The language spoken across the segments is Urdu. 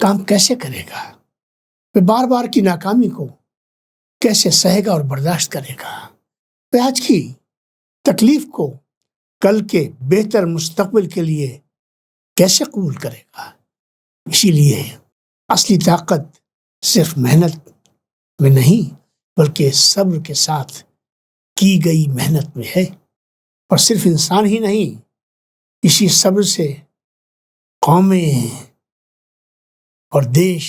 کام کیسے کرے گا؟ وہ بار بار کی ناکامی کو کیسے سہے گا اور برداشت کرے گا؟ وہ آج کی تکلیف کو کل کے بہتر مستقبل کے لیے کیسے قبول کرے گا؟ اسی لیے اصلی طاقت صرف محنت میں نہیں بلکہ صبر کے ساتھ کی گئی محنت میں ہے۔ اور صرف انسان ہی نہیں، اسی صبر سے قومیں اور دیش،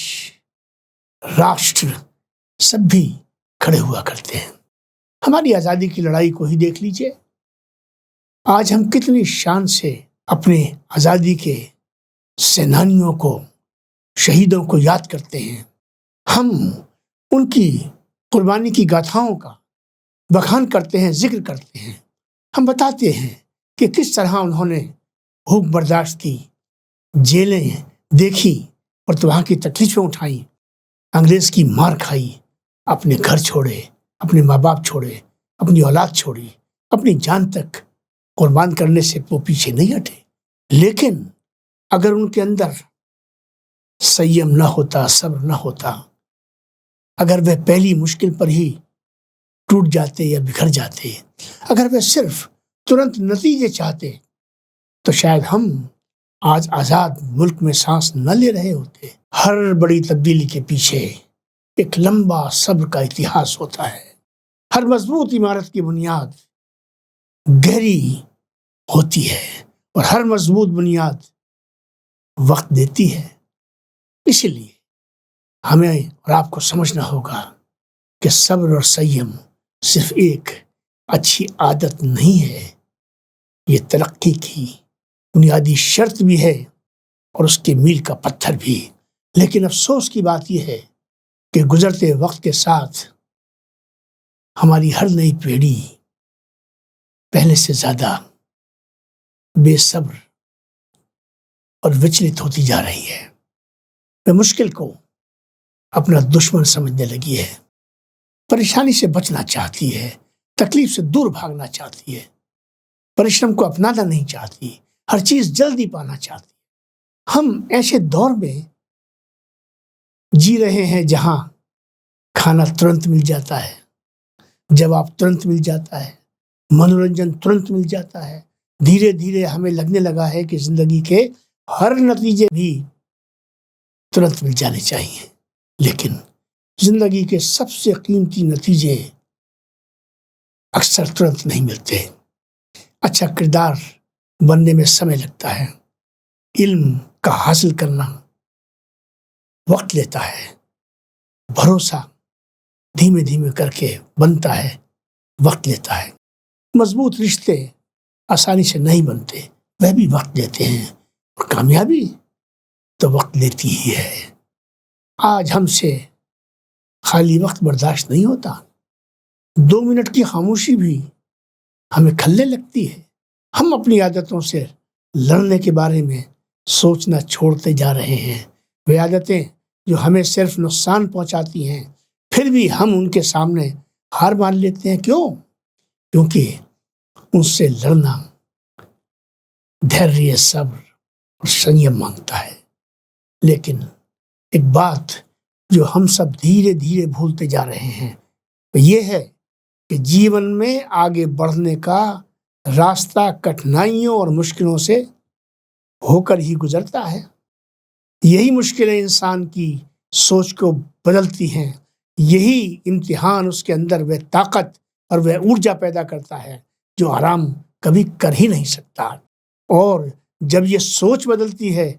راشٹر سب بھی کھڑے ہوا کرتے ہیں۔ ہماری آزادی کی لڑائی کو ہی دیکھ لیجئے۔ آج ہم کتنی شان سے اپنے آزادی کے سینانیوں کو، شہیدوں کو یاد کرتے ہیں۔ ہم ان کی قربانی کی گاتھاؤں کا بخان کرتے ہیں، ذکر کرتے ہیں۔ ہم بتاتے ہیں کہ کس طرح انہوں نے بھوک برداشت کی، جیلیں دیکھی اور وہاں کی تکلیفیں اٹھائیں، انگریز کی مار کھائی، اپنے گھر چھوڑے، اپنے ماں باپ چھوڑے، اپنی اولاد چھوڑی، اپنی جان تک قربان کرنے سے وہ پیچھے نہیں ہٹے۔ لیکن اگر ان کے اندر سیم نہ ہوتا، صبر نہ ہوتا، اگر وہ پہلی مشکل پر ہی ٹوٹ جاتے یا بکھر جاتے، اگر وہ صرف ترنت نتیجے چاہتے، تو شاید ہم آج آزاد ملک میں سانس نہ لے رہے ہوتے۔ ہر بڑی تبدیلی کے پیچھے ایک لمبا صبر کا اتہاس ہوتا ہے۔ ہر مضبوط عمارت کی بنیاد گہری ہوتی ہے اور ہر مضبوط بنیاد وقت دیتی ہے۔ اسی لیے ہمیں اور آپ کو سمجھنا ہوگا کہ صبر اور سیم صرف ایک اچھی عادت نہیں ہے، یہ ترقی کی بنیادی شرط بھی ہے اور اس کے میل کا پتھر بھی۔ لیکن افسوس کی بات یہ ہے کہ گزرتے وقت کے ساتھ ہماری ہر نئی پیڑھی پہلے سے زیادہ بے صبر اور وچلت ہوتی جا رہی ہے۔ وہ مشکل کو اپنا دشمن سمجھنے لگی ہے، پریشانی سے بچنا چاہتی ہے، تکلیف سے دور بھاگنا چاہتی ہے، پریشرم کو اپنانا نہیں چاہتی، ہر چیز جلدی پانا چاہتی ہے۔ ہم ایسے دور میں جی رہے ہیں جہاں کھانا ترنت مل جاتا ہے، جواب ترنت مل جاتا ہے، منورنجن ترنت مل جاتا ہے۔ دھیرے دھیرے ہمیں لگنے لگا ہے کہ زندگی کے ہر نتیجے بھی ترنت مل جانے چاہیے، لیکن زندگی کے سب سے قیمتی نتیجے اکثر ترنت نہیں ملتے۔ اچھا کردار بننے میں سمے لگتا ہے، علم کا حاصل کرنا وقت لیتا ہے، بھروسہ دھیمے دھیمے کر کے بنتا ہے، وقت لیتا ہے۔ مضبوط رشتے آسانی سے نہیں بنتے، وہ بھی وقت لیتے ہیں، اور کامیابی تو وقت لیتی ہی ہے۔ آج ہم سے خالی وقت برداشت نہیں ہوتا، 2 منٹ کی خاموشی بھی ہمیں کھلنے لگتی ہے۔ ہم اپنی عادتوں سے لڑنے کے بارے میں سوچنا چھوڑتے جا رہے ہیں۔ وہ عادتیں جو ہمیں صرف نقصان پہنچاتی ہیں، پھر بھی ہم ان کے سامنے ہار مان لیتے ہیں۔ کیوں؟ کیونکہ ان سے لڑنا دھیریہ، صبر اور سنیم مانگتا ہے۔ لیکن ایک بات جو ہم سب دھیرے دھیرے بھولتے جا رہے ہیں وہ یہ ہے کہ جیون میں آگے بڑھنے کا راستہ کٹھنائیوں اور مشکلوں سے ہو کر ہی گزرتا ہے۔ یہی مشکلیں انسان کی سوچ کو بدلتی ہیں، یہی امتحان اس کے اندر وہ طاقت اور وہ ارجا پیدا کرتا ہے جو آرام کبھی کر ہی نہیں سکتا۔ اور جب یہ سوچ بدلتی ہے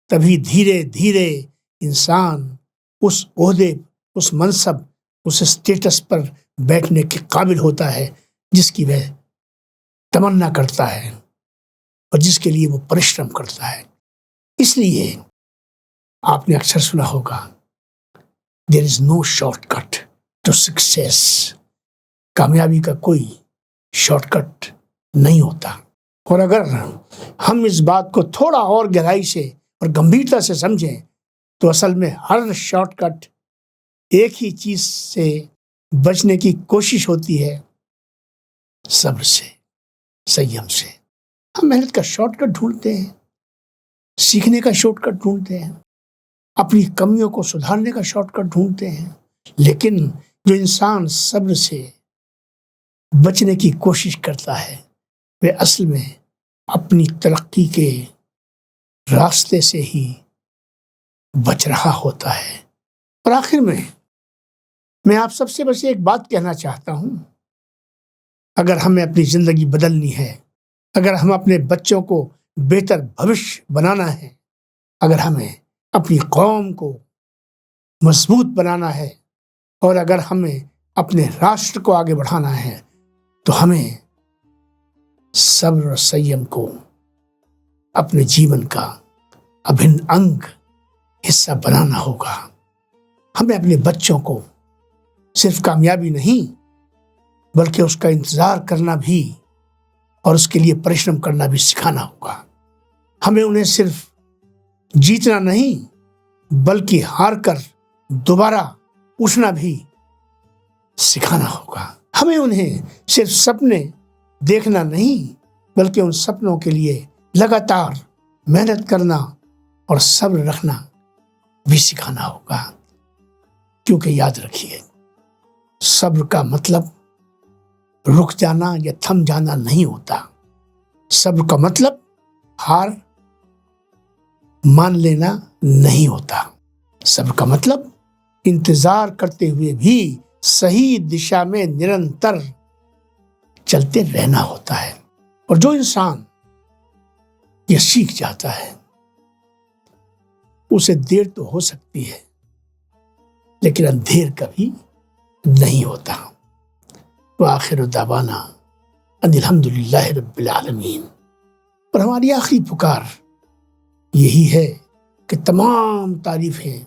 تبھی دھیرے دھیرے انسان اس عہدے، اس منصب، اس اسٹیٹس پر بیٹھنے کے قابل ہوتا ہے جس کی وہ تمنا کرتا ہے اور جس کے لیے وہ پریشرم کرتا ہے۔ اس لیے آپ نے اکثر سنا ہوگا there is no shortcut to success، کامیابی کا کوئی شارٹ کٹ نہیں ہوتا۔ اور اگر ہم اس بات کو تھوڑا اور گہرائی سے اور گمبھیرتا سے سمجھیں تو اصل میں ہر شارٹ کٹ ایک ہی چیز سے بچنے کی کوشش ہوتی ہے، صبر سے، سیم سے۔ ہم محنت کا شارٹ کٹ ڈھونڈتے ہیں، سیکھنے کا شارٹ کٹ ڈھونڈتے ہیں، اپنی کمیوں کو سدھارنے کا شارٹ کٹ ڈھونڈتے ہیں، لیکن جو انسان صبر سے بچنے کی کوشش کرتا ہے وہ اصل میں اپنی ترقی کے راستے سے ہی بچ رہا ہوتا ہے۔ اور آخر میں آپ سب سے بس ایک بات کہنا چاہتا ہوں، اگر ہمیں اپنی زندگی بدلنی ہے، اگر ہم اپنے بچوں کو بہتر بھوشیہ بنانا ہے، اگر ہمیں اپنی قوم کو مضبوط بنانا ہے، اور اگر ہمیں اپنے راشٹر کو آگے بڑھانا ہے، تو ہمیں صبر اور سیم کو اپنے جیون کا ابھن انگ حصہ بنانا ہوگا۔ ہمیں اپنے بچوں کو صرف کامیابی نہیں بلکہ اس کا انتظار کرنا بھی اور اس کے لیے پریشرم کرنا بھی سکھانا ہوگا۔ ہمیں انہیں صرف جیتنا نہیں بلکہ ہار کر دوبارہ اٹھنا بھی سکھانا ہوگا۔ ہمیں انہیں صرف سپنے دیکھنا نہیں بلکہ ان سپنوں کے لیے لگاتار محنت کرنا اور صبر رکھنا بھی سکھانا ہوگا، کیونکہ یاد رکھیے صبر کا مطلب رک جانا یا تھم جانا نہیں ہوتا۔ صبر کا مطلب ہار مان لینا نہیں ہوتا۔ صبر کا مطلب انتظار کرتے ہوئے بھی صحیح دشا میں نرنتر چلتے رہنا ہوتا ہے۔ اور جو انسان یہ سیکھ جاتا ہے اسے دیر تو ہو سکتی ہے لیکن اندھیر کبھی نہیں ہوتا۔ وآخر دعوانا ان الحمدللہ رب العالمین۔ اور ہماری آخری پکار یہی ہے کہ تمام تعریفیں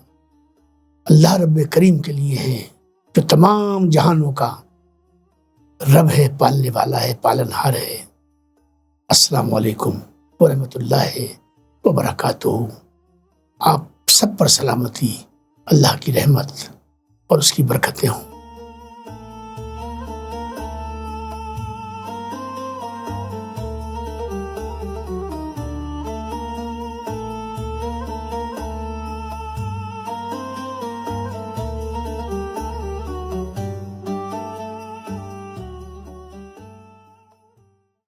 اللہ رب کریم کے لیے ہیں، جو تمام جہانوں کا رب ہے، پالنے والا ہے، پالنہار ہے۔ السلام علیکم ورحمۃ اللہ وبرکاتہ۔ آپ سب پر سلامتی، اللہ کی رحمت اور اس کی برکتیں ہوں۔